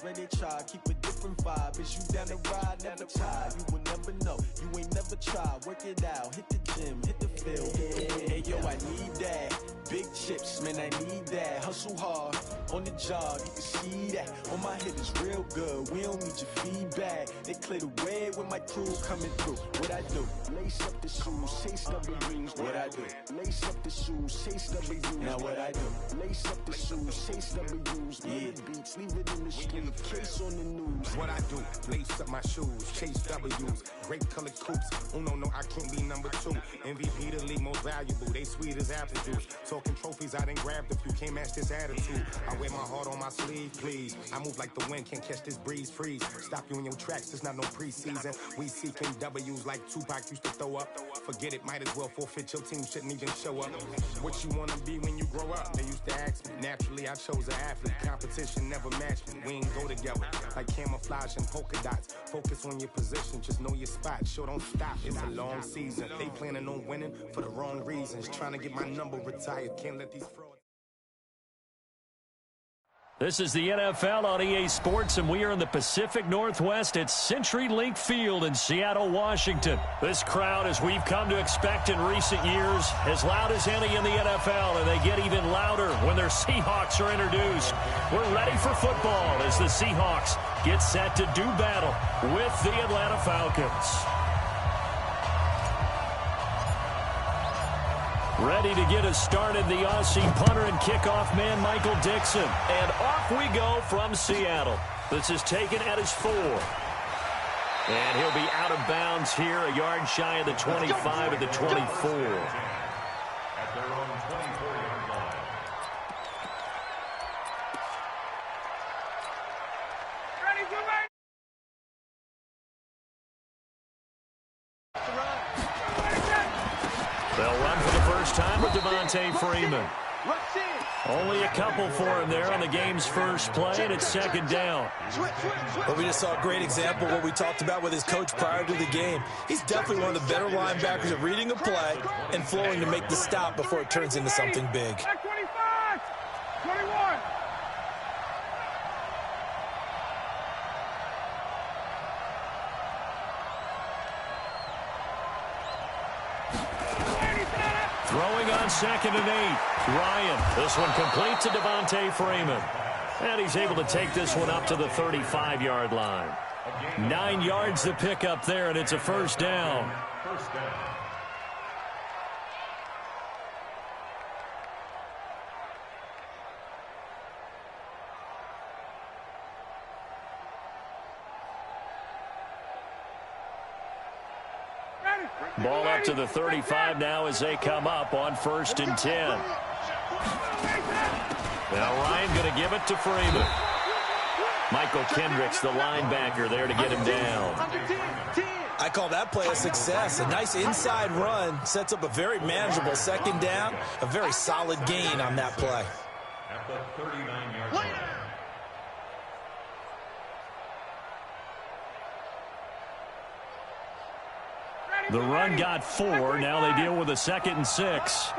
where they try, keep a different vibe. Is you down the ride, never try. You will never know, you ain't never tried. Work it out, hit the gym, hit the field. Hey yo, I need that. Big chips, man, I need that. Hustle hard, on the job, you can see that. On my head is real good, we don't need your feedback. They clear the way with my crew coming through. What I do? Lace up the shoes, chase W's. What I do? Lace up the shoes, chase W's. Now what I do? Lace up the shoes, chase W's. Yeah, beats, leave it in the street, case on the news. What I do? Lace up my shoes, chase W's. Great colored coops. Oh no, I can't be number 2. MVP the league most valuable. They sweet as apple juice. Talking trophies, I didn't grab the few. Can't match this attitude. I wear my heart on my sleeve, please. I move like the wind, can't catch this breeze, freeze. Stop you in your tracks, there's not no preseason. We seeking W's like Tupac used to throw up. Forget it, might as well forfeit. Your team shouldn't even show up. What you wanna be when you grow up? They used to ask me. Naturally, I chose an athlete. Competition never matched me. We ain't go together like camouflage and polka dots. Focus on your position, just know your spot. Sure, don't stop. It's a long season. They planning on winning for the wrong reasons. Trying to get my number retired. Can't let these frauds. This is the NFL on EA Sports, and we are in the Pacific Northwest at CenturyLink Field in Seattle, Washington. This crowd, as we've come to expect in recent years, as loud as any in the NFL, and they get even louder when their Seahawks are introduced. We're ready for football as the Seahawks get set to do battle with the Atlanta Falcons. Ready to get us started, the Aussie punter and kickoff man, Michael Dixon. And off we go from Seattle. This is taken at his 4. And he'll be out of bounds here, a yard shy of the 25 at the 24. At their own 24-yard line. Ready, go back! They'll run for the first time with Devontae Freeman. Only a couple for him there on the game's first play, and it's second down. Well, we just saw a great example of what we talked about with his coach prior to the game. He's definitely one of the better linebackers at reading a play and flowing to make the stop before it turns into something big. 25, 21. Throwing on 2nd and 8. Ryan, this one complete to Devontae Freeman. And he's able to take this one up to the 35-yard line. 9 yards to pick up there, and it's a first down. First down. Ball up to the 35 now as they come up on 1st and 10. Now Ryan going to give it to Freeman. Michael Kendricks, the linebacker, there to get him down. I call that play a success. A nice inside run sets up a very manageable second down. A very solid gain on that play. At the 39-yard line. The run got 4. Now they deal with a 2nd and 6.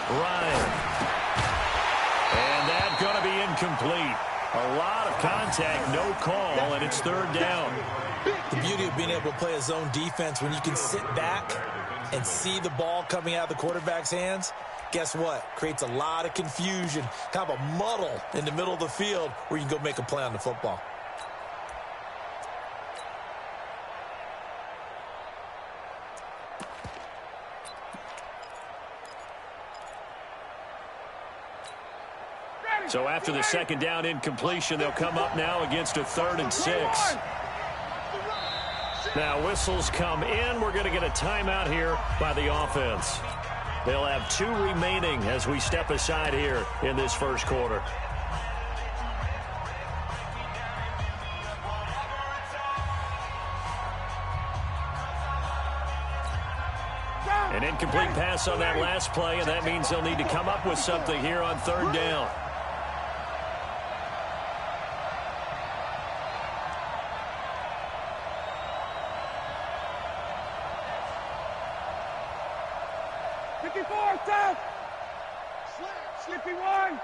Ryan. And that's going to be incomplete. A lot of contact, no call, and it's 3rd down. The beauty of being able to play a zone defense when you can sit back and see the ball coming out of the quarterback's hands, guess what? Creates a lot of confusion, kind of a muddle in the middle of the field where you can go make a play on the football. So after the 2nd down incompletion, they'll come up now against a 3rd and 6. Now whistles come in. We're going to get a timeout here by the offense. They'll have 2 remaining as we step aside here in this first quarter. An incomplete pass on that last play, and that means they'll need to come up with something here on 3rd down. 54, south. Slippy 1.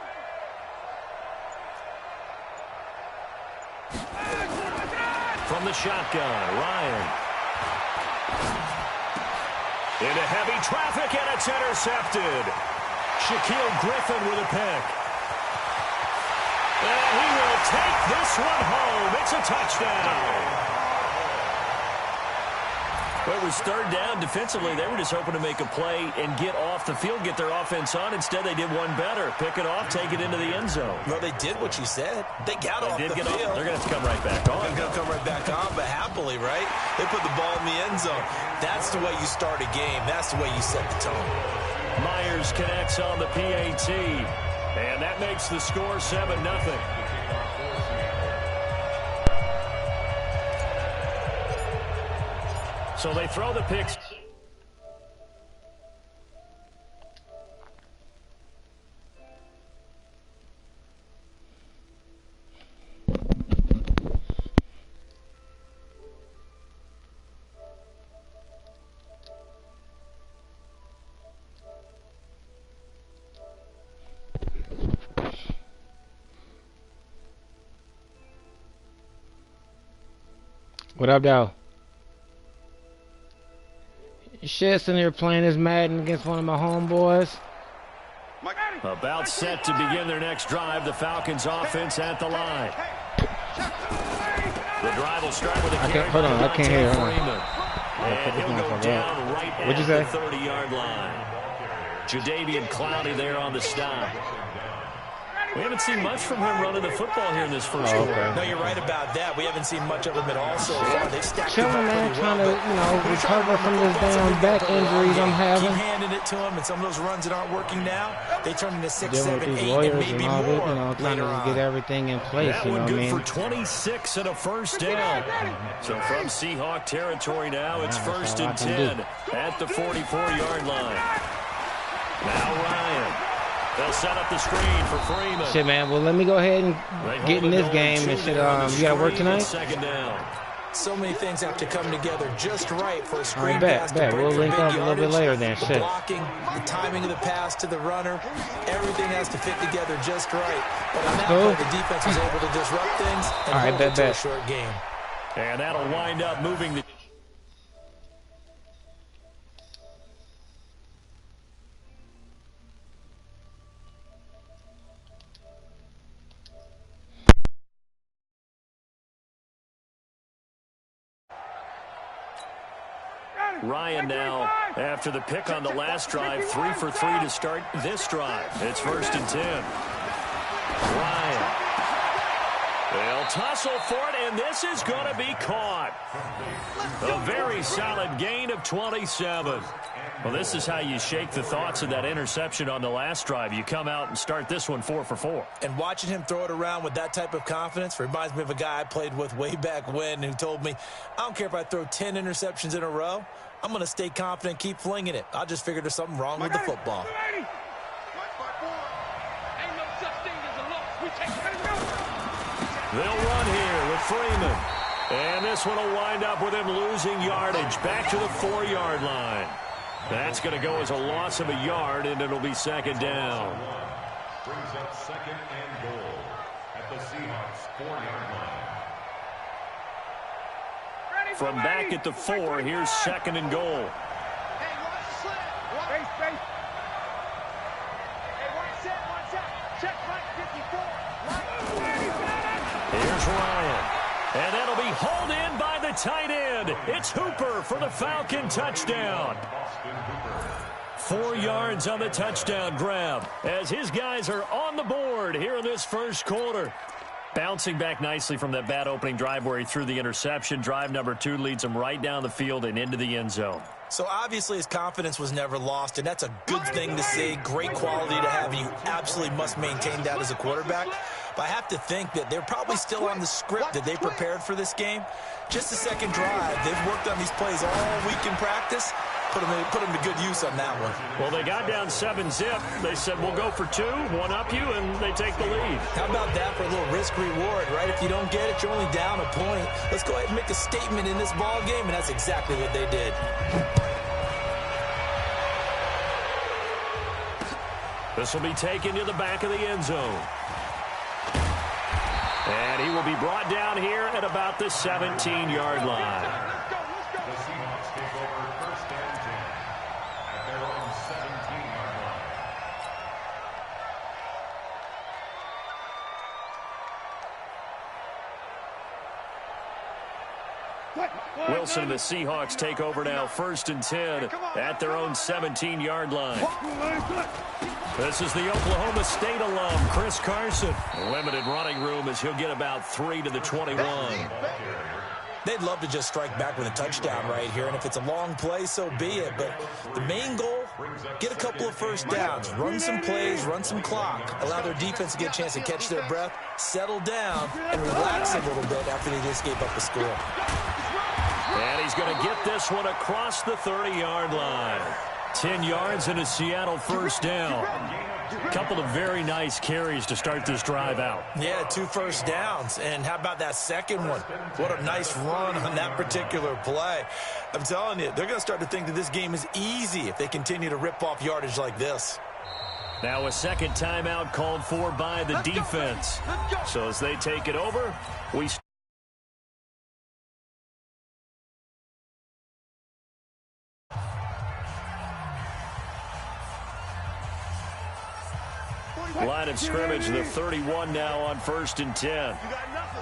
From the shotgun, Ryan. Into heavy traffic, and it's intercepted. Shaquille Griffin with a pick. And he will take this one home. It's a touchdown. Well, it was third down. Defensively, they were just hoping to make a play and get off the field, get their offense on. Instead, they did one better. Pick it off, take it into the end zone. Well, they did what you said. They got off the field. They're going to have to come right back on. They're going to come right back on, but happily, right? They put the ball in the end zone. That's the way you start a game. That's the way you set the tone. Myers connects on the PAT, and that makes the score 7-0. So they throw the picks. What up, though? Shit, sitting here playing this Madden against one of my homeboys. About set to begin their next drive. The Falcons offense at the line. The drive will start with a carry. Hold on, I can't hear. And he'll go down right at the 30-yard line. Jadeveon Clowney there on the stop. We haven't seen much from him running the football here in this first quarter. No, you're right about that. We haven't seen much of him at all so far. They've stacked him up man, pretty trying well. to, recover from this damn back injuries I'm having. Keep handing it to him, and some of those runs that aren't working now, they turn into 6, Dealing 7, with 8, these lawyers and maybe and all more this, trying to get everything in place, that one good for 26 and a first down. So from Seahawk territory now, it's first and 10 at the 44-yard line. Now Ryan. They'll set up the screen for Freeman. Shit, man. Well, let me go ahead and get in this game. And shit, you got to work tonight? Second down. So many things have to come together just right for a screen pass to break we'll for link big up a little bit yardage. later then. The Shit. blocking, the timing of the pass to the runner, everything has to fit together just right. But on that play, the defense was able to disrupt things and hold it to a short game. And that'll wind up moving the... Ryan now, after the pick on the last drive, 3 for 3 to start this drive. It's first and 10. Ryan. They'll tussle for it, and this is going to be caught. A very solid gain of 27. Well, this is how you shake the thoughts of that interception on the last drive. You come out and start this one 4 for 4. And watching him throw it around with that type of confidence reminds me of a guy I played with way back when who told me, I don't care if I throw 10 interceptions in a row. I'm going to stay confident, keep flinging it. I just figured there's something wrong with the football. They'll run here with Freeman. And this one will wind up with him losing yardage back to the 4-yard line. That's going to go as a loss of a yard, and it'll be second down. Brings up second and goal at the Seahawks 4-yard line. From back at the 4, here's second and goal. Here's Ryan. And that'll be hauled in by the tight end. It's Hooper for the Falcon touchdown. 4 yards on the touchdown grab as his guys are on the board here in this first quarter. Bouncing back nicely from that bad opening drive where he threw the interception. Drive number 2 leads him right down the field and into the end zone. So obviously his confidence was never lost, and that's a good thing to see. Great quality to have, and you absolutely must maintain that as a quarterback. But I have to think that they're probably still on the script that they prepared for this game. Just the second drive. They've worked on these plays all week in practice. Put them to good use on that one. Well, they got down 7-zip. They said, we'll go for 2, one up you, and they take the lead. How about that for a little risk-reward, right? If you don't get it, you're only down a point. Let's go ahead and make a statement in this ball game, and that's exactly what they did. This will be taken to the back of the end zone. And he will be brought down here at about the 17-yard line. The Seahawks take over first and 10 at their own 17-yard line. Wilson and the Seahawks take over now, first and 10 at their own 17-yard line. This is the Oklahoma State alum, Chris Carson. Limited running room as he'll get about 3 to the 21. They'd love to just strike back with a touchdown right here, and if it's a long play, so be it. But the main goal, get a couple of first downs, run some plays, run some clock, allow their defense to get a chance to catch their breath, settle down, and relax a little bit after they just gave up a score. And he's going to get this one across the 30-yard line. 10 yards and a Seattle first down. A couple of very nice carries to start this drive out. Yeah, 2 first downs. And how about that second one? What a nice run on that particular play. I'm telling you, they're going to start to think that this game is easy if they continue to rip off yardage like this. Now a second timeout called for by the defense. So as they take it over, we line of scrimmage, the 31 now on first and 10. You got nothing.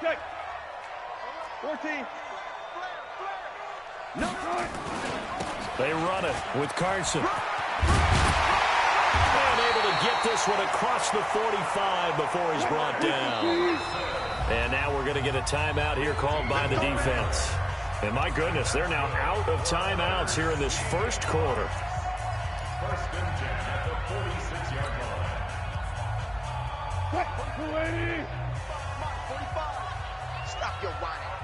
Check. 14. No. They run it with Carson. And able to get this one across the 45 before he's brought down. And now we're going to get a timeout here called by the defense. And my goodness, they're now out of timeouts here in this first quarter. First and 10 at the 46-yard line. Stop your whining.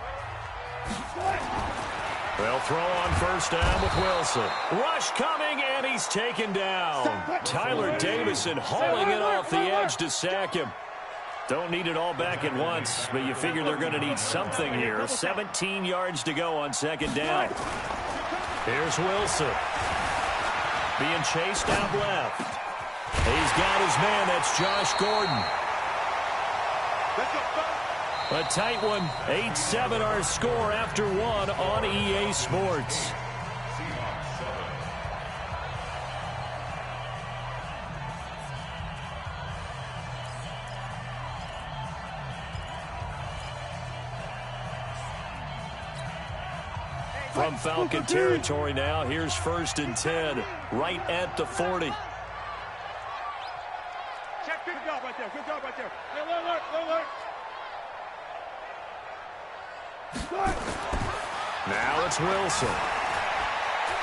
They'll throw on first down with Wilson. Rush coming, and he's taken down. Tyler Davison hauling it off the edge to sack him. Don't need it all back at once, but you figure they're going to need something here. 17 yards to go on second down. Here's Wilson. Being chased out left. He's got his man. That's Josh Gordon. A tight one. 8-7 our score after one on EA Sports. From Falcon territory now, here's first and 10, right at the 40. Check, good job right there. Alert. Now it's Wilson.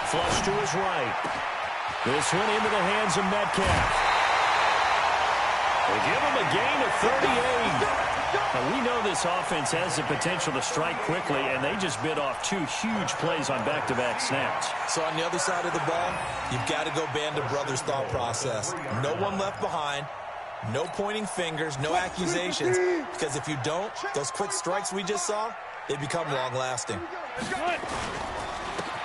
Flush to his right. This one into the hands of Metcalf. They give him a gain of 38. Now, we know this offense has the potential to strike quickly, and they just bit off 2 huge plays on back-to-back snaps. So on the other side of the ball, you've got to go band of brothers thought process. No one left behind. No pointing fingers, no accusations, because if you don't, those quick strikes we just saw, they become long-lasting.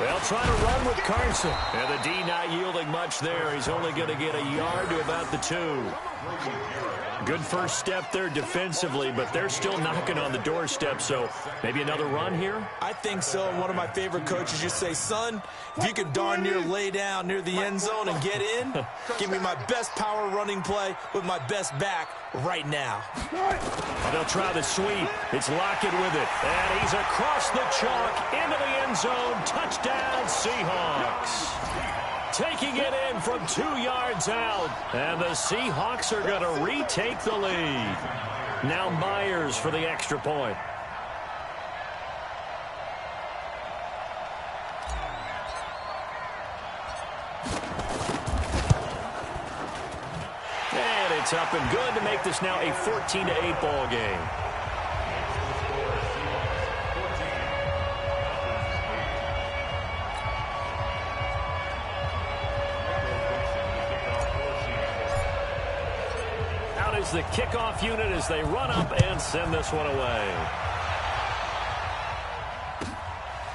They'll try to run with Carson. And the D not yielding much there. He's only going to get a yard to about the 2. Good first step there defensively, but they're still knocking on the doorstep, so maybe another run here? I think so, and one of my favorite coaches used to say, son, if you could darn near lay down near the end zone and get in, give me my best power running play with my best back right now. Well, they'll try the sweep. It's Lockett with it, and he's across the chalk into the end zone. Touchdown, Seahawks. Taking it in from 2 yards out. And the Seahawks are going to retake the lead. Now Myers for the extra point. And it's up and good to make this now a 14-8 ball game. The kickoff unit as they run up and send this one away.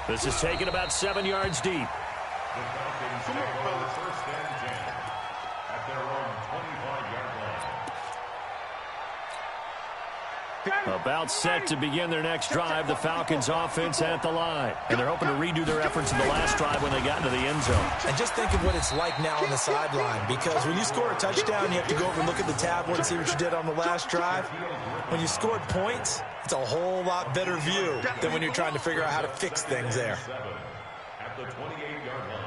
This is taken about 7 yards deep. About set to begin their next drive, the Falcons offense at the line. And they're hoping to redo their efforts in the last drive when they got into the end zone. And just think of what it's like now on the sideline, because when you score a touchdown, you have to go over and look at the tablet and see what you did on the last drive. When you scored points, it's a whole lot better view than when you're trying to figure out how to fix things there. At the 28-yard line.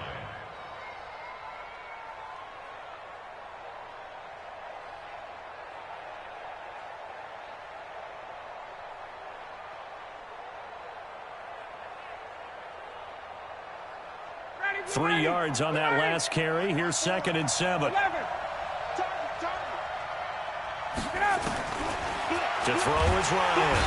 Ready, 3 yards on that last carry. Here's 2nd and 7. 11. Get up. To throw is Ryan.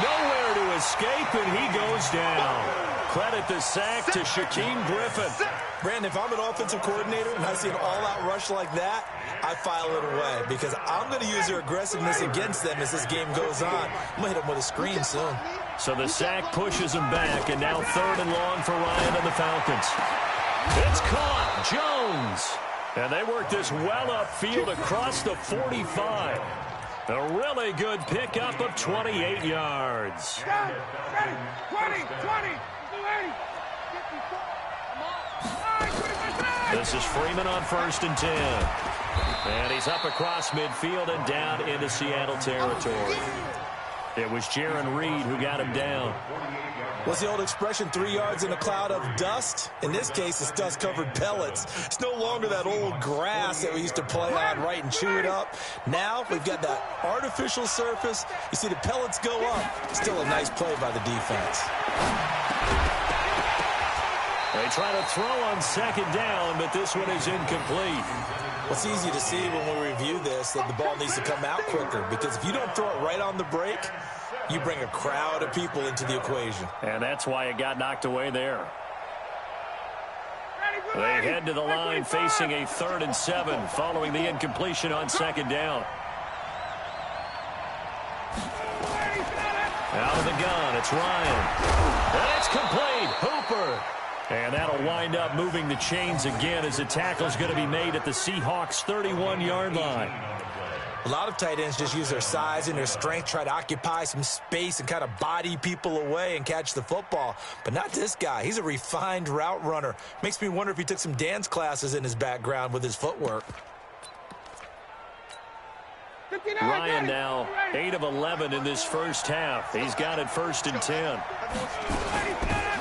Nowhere to escape, and he goes down. Credit the sack to Shaquem Griffin. Brandon, if I'm an offensive coordinator and I see an all-out rush like that, I file it away because I'm going to use their aggressiveness against them as this game goes on. I'm going to hit them with a screen soon. So the sack pushes him back, and now 3rd and long for Ryan and the Falcons. It's caught. Jones. And they work this well upfield across the 45. A really good pickup of 28 yards. Ready. 20. 20. This is Freeman on 1st and 10. And he's up across midfield and down into Seattle territory. It was Jaron Reed who got him down. What's the old expression, 3 yards in a cloud of dust? In this case, it's dust-covered pellets. It's no longer that old grass that we used to play on, right, and chew it up. Now we've got that artificial surface. You see the pellets go up. Still a nice play by the defense. They try to throw on 2nd down, but this one is incomplete. Well, it's easy to see when we review this that the ball needs to come out quicker, because if you don't throw it right on the break, you bring a crowd of people into the equation. And that's why it got knocked away there. They head to the line facing a 3rd and 7 following the incompletion on 2nd down. Out of the gun, it's Ryan. And it's complete. Hooper. And that'll wind up moving the chains again as the tackle's going to be made at the Seahawks' 31-yard line. A lot of tight ends just use their size and their strength, try to occupy some space and kind of body people away and catch the football. But not this guy. He's a refined route runner. Makes me wonder if he took some dance classes in his background with his footwork. Ryan now 8 of 11 in this first half. He's got it 1st and 10.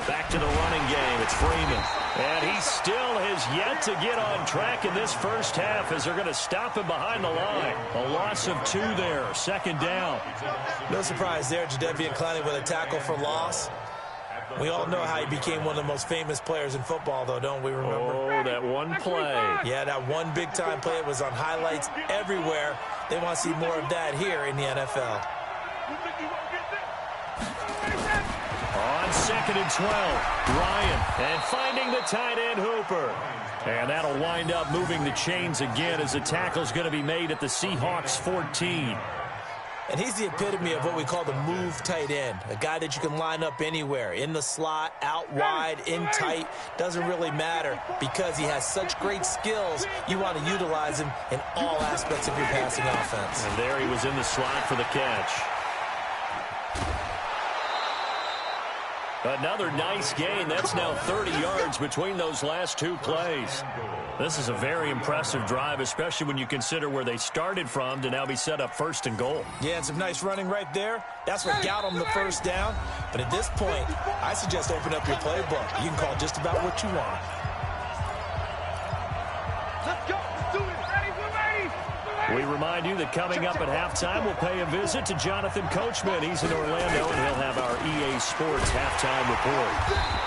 Back to the running game. It's Freeman. And he still has yet to get on track in this first half as they're going to stop him behind the line. A loss of 2 there. 2nd down. No surprise there, Jadeveon Clowney with a tackle for loss. We all know how he became one of the most famous players in football, though, don't we remember? Oh, that one play. Yeah, that one big-time play. It was on highlights everywhere. They want to see more of that here in the NFL. On 2nd and 12, Ryan, and finding the tight end Hooper. And that'll wind up moving the chains again as the tackle's going to be made at the Seahawks' 14. And he's the epitome of what we call the move tight end, a guy that you can line up anywhere, in the slot, out wide, in tight, doesn't really matter because he has such great skills. You want to utilize him in all aspects of your passing offense. And there he was in the slot for the catch. Another nice gain. That's now 30 yards between those last 2 plays. This is a very impressive drive, especially when you consider where they started from to now be set up 1st and goal. Yeah, and some nice running right there. That's what got them the 1st down. But at this point, I suggest open up your playbook. You can call just about what you want. Let's go. Let's do it. Ready, we're ready. We remind you that coming up at halftime, we'll pay a visit to Jonathan Coachman. He's in Orlando, and he'll have our EA Sports halftime report.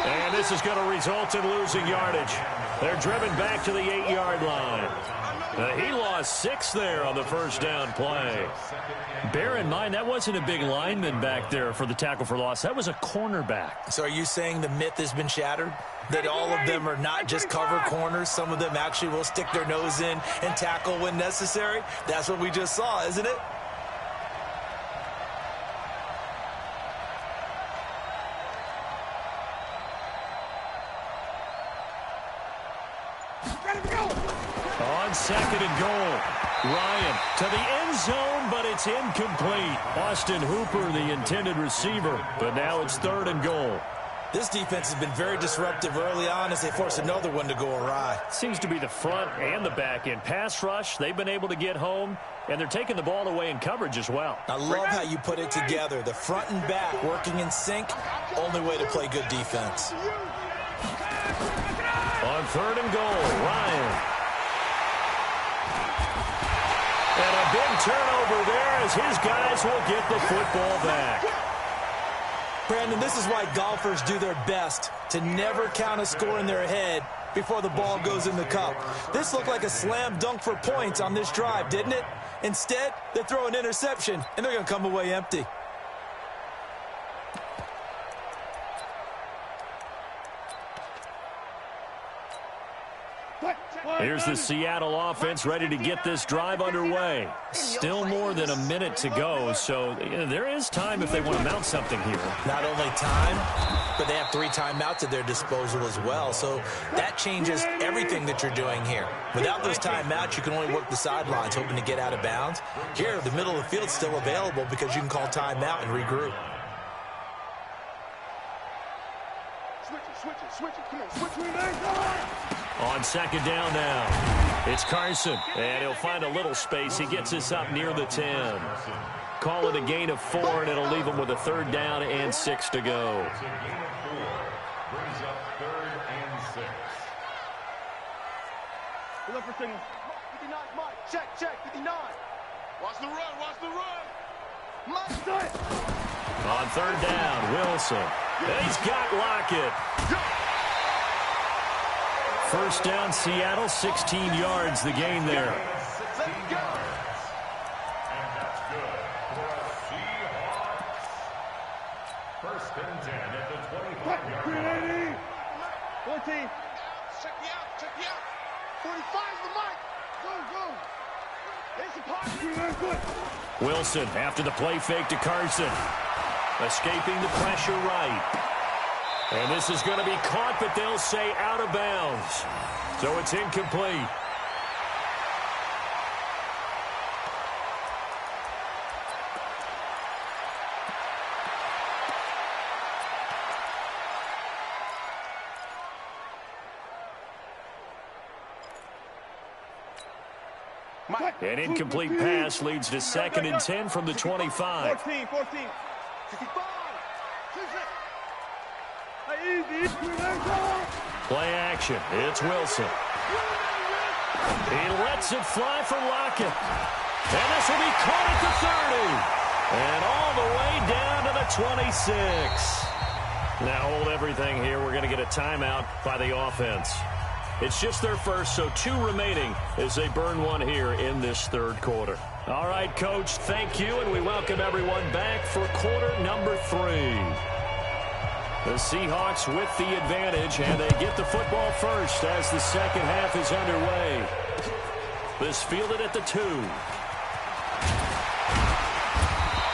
And this is going to result in losing yardage. They're driven back to the 8-yard line. He lost 6 there on the 1st down play. Bear in mind, that wasn't a big lineman back there for the tackle for loss. That was a cornerback. So are you saying the myth has been shattered? That all of them are not just cover corners? Some of them actually will stick their nose in and tackle when necessary? That's what we just saw, isn't it? On second and goal, Ryan to the end zone, but it's incomplete. Austin Hooper, the intended receiver, but now it's third and goal. This defense has been very disruptive early on as they force another one to go awry. Seems to be the front and the back end. Pass rush, they've been able to get home, and they're taking the ball away in coverage as well. I love how you put it together. The front and back working in sync, only way to play good defense. On third and goal, Ryan. And a big turnover there as his guys will get the football back. Brandon, this is why golfers do their best to never count a score in their head before the ball goes in the cup. This looked like a slam dunk for points on this drive, didn't it? Instead, they throw an interception, and they're going to come away empty. Here's the Seattle offense ready to get this drive underway. Still more than a minute to go, so there is time if they want to mount something here. Not only time, but they have 3 timeouts at their disposal as well, so that changes everything that you're doing here. Without those timeouts, you can only work the sidelines, hoping to get out of bounds. Here, the middle of the field's still available because you can call timeout and regroup. Switch it, come on, switch it. On second down now, it's Carson, and he'll find a little space. He gets us up near the 10. Call it a gain of 4, and it'll leave him with a third down and 6 to go. Brings up third and 6. Look for signal. 59, Mike. Check, 59. Watch the run. Mike, On third down, Wilson. And he's got Lockett. First down, Seattle, 16 yards, the gain there. 16 yards. And that's good for a Seahawks. First and 10 at the 25-yard line. 14. Check me out. 45 the mic. Go. It's a pocket. Wilson after the play fake to Carson. Escaping the pressure right. And this is going to be caught, but they'll say out of bounds. So it's incomplete. An incomplete pass leads to second and 10 from the 25. 14. 65. Play action. It's Wilson. He lets it fly for Lockett. And this will be caught at the 30. And all the way down to the 26. Now hold everything here. We're going to get a timeout by the offense. It's just their first, so 2 remaining as they burn 1 here in this third quarter. All right, Coach, thank you, and we welcome everyone back for quarter number 3. The Seahawks with the advantage, and they get the football first as the second half is underway. This fielded at the 2.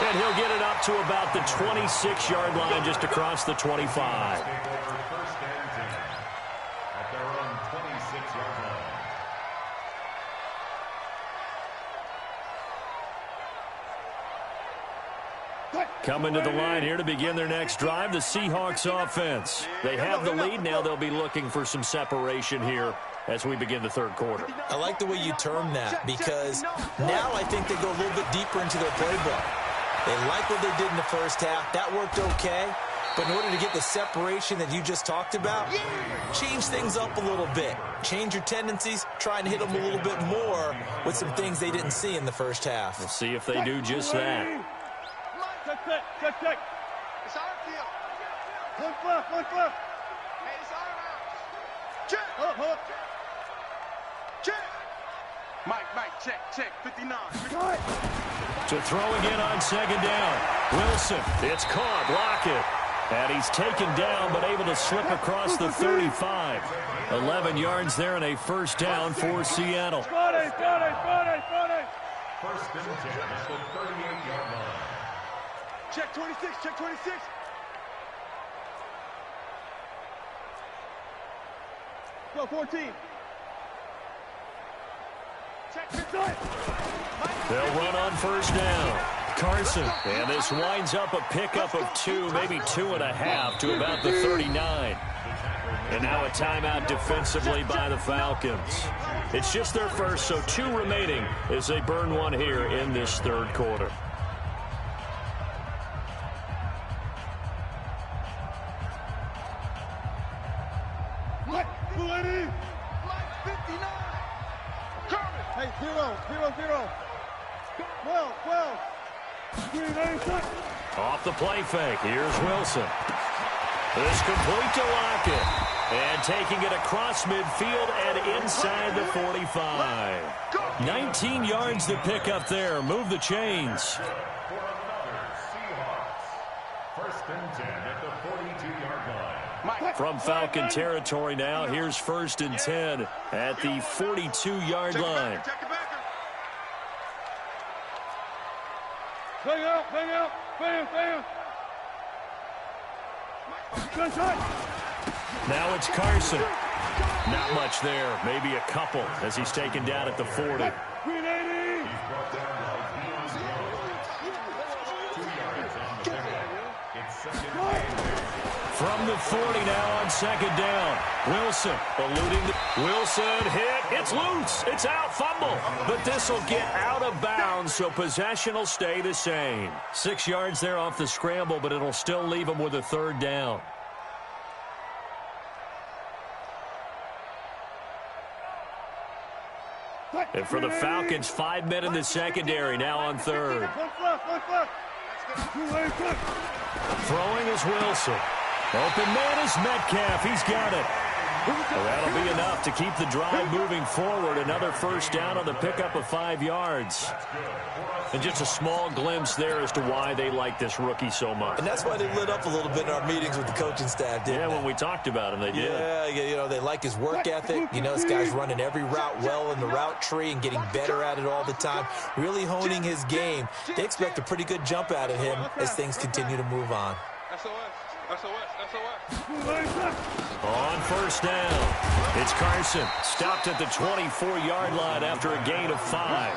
And he'll get it up to about the 26-yard line just across the 25. Coming to the line here to begin their next drive, the Seahawks offense. They have the lead. Now they'll be looking for some separation here as we begin the third quarter. I like the way you term that because now I think they go a little bit deeper into their playbook. They like what they did in the first half. That worked okay. But in order to get the separation that you just talked about, change things up a little bit. Change your tendencies. Try and hit them a little bit more with some things they didn't see in the first half. We'll see if they do just that. Check. It's our field. Look left. Hey, it's our house. Check. Check. Mike, check. 59. To throw again on second down. Wilson, it's caught. Lockett. And he's taken down, but able to slip across the 35. 11 yards there and a first down for Seattle. Got it. First and 10 at the 38-yard line. Check 26. Go 14. They'll run on first down. Carson, and this winds up a pickup of 2, maybe 2.5 to about the 39. And now a timeout defensively by the Falcons. It's just their first, so 2 remaining as they burn one here in this third quarter. Hey, 0. 12. Off the play fake, here's Wilson. This complete to Lockett. And taking it across midfield and inside the 45. 19 yards to pick up there. Move the chains. For another Seahawks. First and 10 at the 42-yard line. From Falcon territory now, here's first and 10 at the 42-yard line. Bang out. Bam. Now it's Carson. Not much there. Maybe a couple as he's taken down at the 40. From the 40 now on second down. Wilson eluding the... Wilson hit. It's loose. It's out. Fumble. But this will get out of bounds, so possession will stay the same. 6 yards there off the scramble, but it'll still leave him with a third down. And for the Falcons, 5 men in the secondary now on third. Throwing is Wilson. Open man is Metcalf. He's got it. Well, that'll be enough to keep the drive moving forward. Another first down on the pickup of 5 yards. And just a small glimpse there as to why they like this rookie so much. And that's why they lit up a little bit in our meetings with the coaching staff, didn't they? When we talked about him, they did. Yeah, you know, they like his work ethic. You know, this guy's running every route well in the route tree and getting better at it all the time, really honing his game. They expect a pretty good jump out of him as things continue to move on. On first down, it's Carson. Stopped at the 24-yard line after a gain of 5.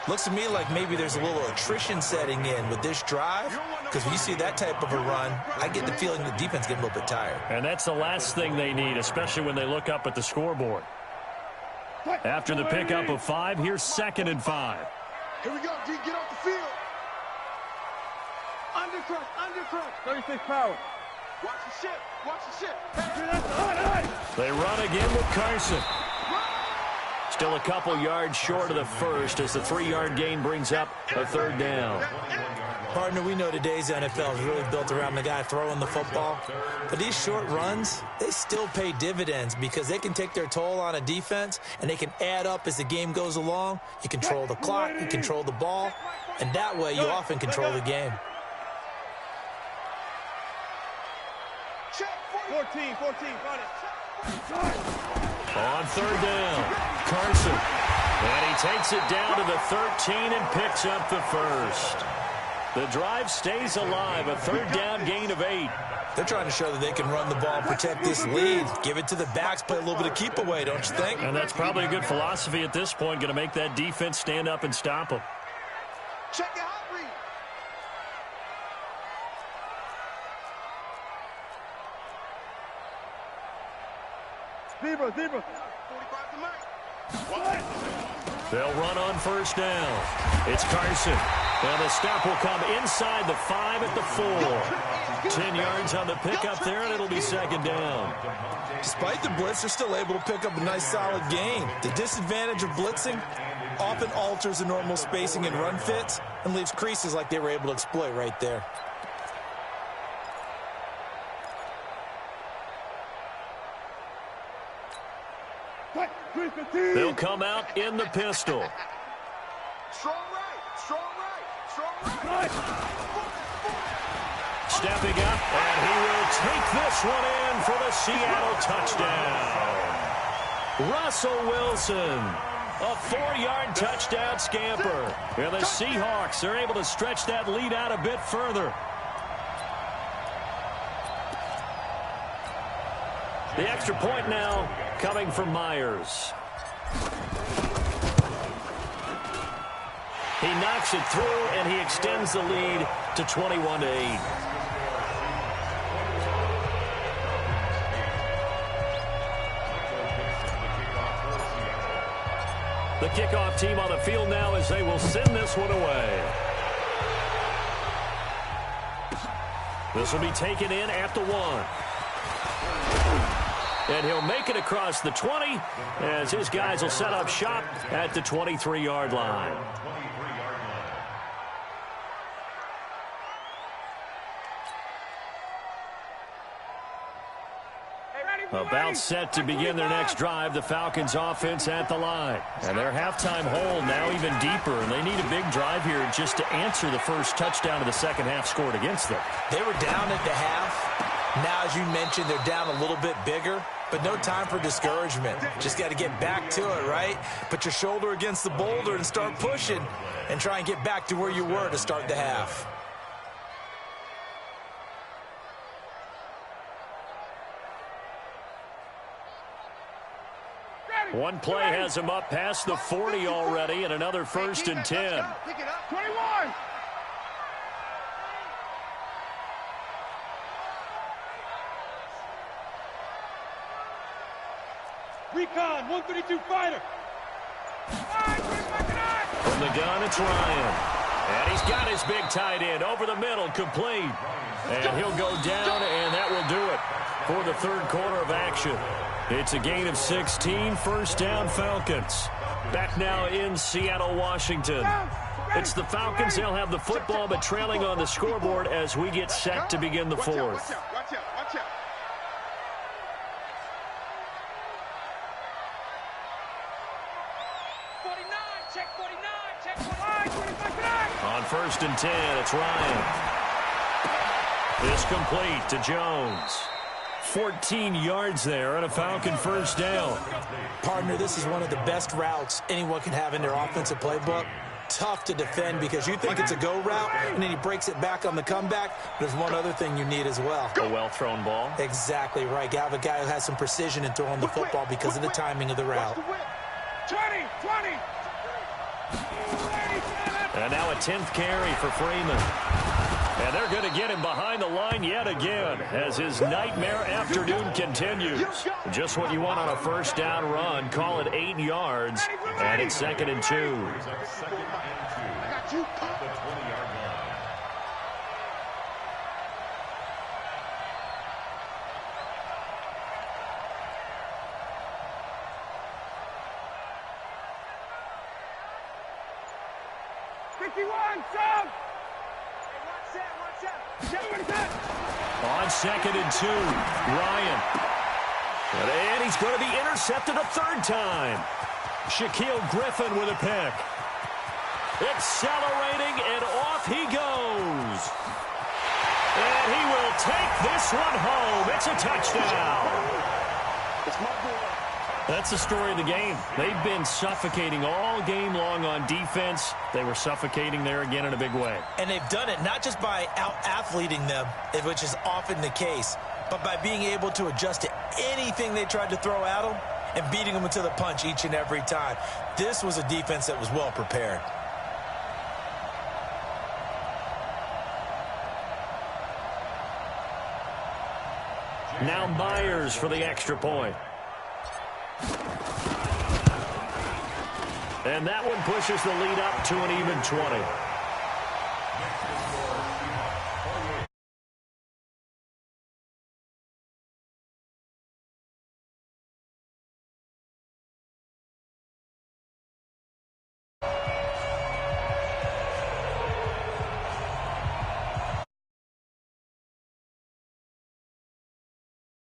Looks to me like maybe there's a little attrition setting in with this drive, because when you see that type of a run, I get the feeling the defense getting a little bit tired. And that's the last thing they need, especially when they look up at the scoreboard. After the pickup of 5, here's second and 5. Here we go, G. Get off the field. Undercrush. 36 power. Watch the ship. They run again with Carson. Still a couple yards short of the first as the 3-yard gain brings up a third down. Partner, we know today's NFL is really built around the guy throwing the football. But these short runs, they still pay dividends because they can take their toll on a defense and they can add up as the game goes along. You control the clock, you control the ball, and that way you often control the game. 14, got it. On third down, Carson. And he takes it down to the 13 and picks up the first. The drive stays alive, a third down gain of 8. They're trying to show that they can run the ball, protect this lead, give it to the backs, play a little bit of keep away, don't you think? And that's probably a good philosophy at this point, going to make that defense stand up and stop them. Check it out. Zebra. 45 to Mike. They'll run on first down. It's Carson. And the stop will come inside the 5 at the 4. 10 yards on the pickup there, and it'll be second down. Despite the blitz, they're still able to pick up a nice, solid gain. The disadvantage of blitzing often alters the normal spacing and run fits and leaves creases like they were able to exploit right there. They'll come out in the pistol. Strong right. Stepping up, and he will take this one in for the Seattle touchdown. Russell Wilson, a 4-yard touchdown scamper. And the Seahawks are able to stretch that lead out a bit further. The extra point now coming from Myers. He knocks it through, and he extends the lead to 21-8. The kickoff team on the field now as they will send this one away. This will be taken in at the 1. And he'll make it across the 20 as his guys will set up shop at the 23-yard line. About set to begin their next drive, the Falcons offense at the line. And their halftime hole now even deeper, and they need a big drive here just to answer the first touchdown of the second half scored against them. They were down at the half. Now, as you mentioned, they're down a little bit bigger, but no time for discouragement. Just got to get back to it, right? Put your shoulder against the boulder and start pushing and try and get back to where you were to start the half. One play has him up past the 40 already, and another 1st and 10. Pick it up. 21. Recon, 132 fighter. From the gun, it's Ryan. And he's got his big tight end over the middle, complete. And he'll go down, and that will do it for the third quarter of action. It's a gain of 16, first down Falcons. Back now in Seattle, Washington. It's the Falcons. They'll have the football, but trailing on the scoreboard as we get set to begin the fourth. Watch out, watch out, watch out. On 1st and 10, it's Ryan. This complete to Jones. 14 yards there and a Falcon first down. Partner, this is one of the best routes anyone can have in their offensive playbook. Tough to defend because you think it's a go route, and then he breaks it back on the comeback. There's one other thing you need as well. A well-thrown ball. Exactly right. You have a guy who has some precision in throwing the football because of the timing of the route. 20. And now a 10th carry for Freeman. And they're going to get him behind the line yet again as his nightmare afternoon continues. Just what you want on a first down run. Call it 8 yards, and it's 2nd and 2. I got you. On 2nd and 2, Ryan. And he's going to be intercepted a third time. Shaquille Griffin with a pick. Accelerating, and off he goes. And he will take this one home. It's a touchdown. It's my boy. That's the story of the game. They've been suffocating all game long on defense. They were suffocating there again in a big way. And they've done it not just by out-athleting them, which is often the case, but by being able to adjust to anything they tried to throw at them and beating them to the punch each and every time. This was a defense that was well prepared. Now Myers for the extra point. And that one pushes the lead up to an even 20.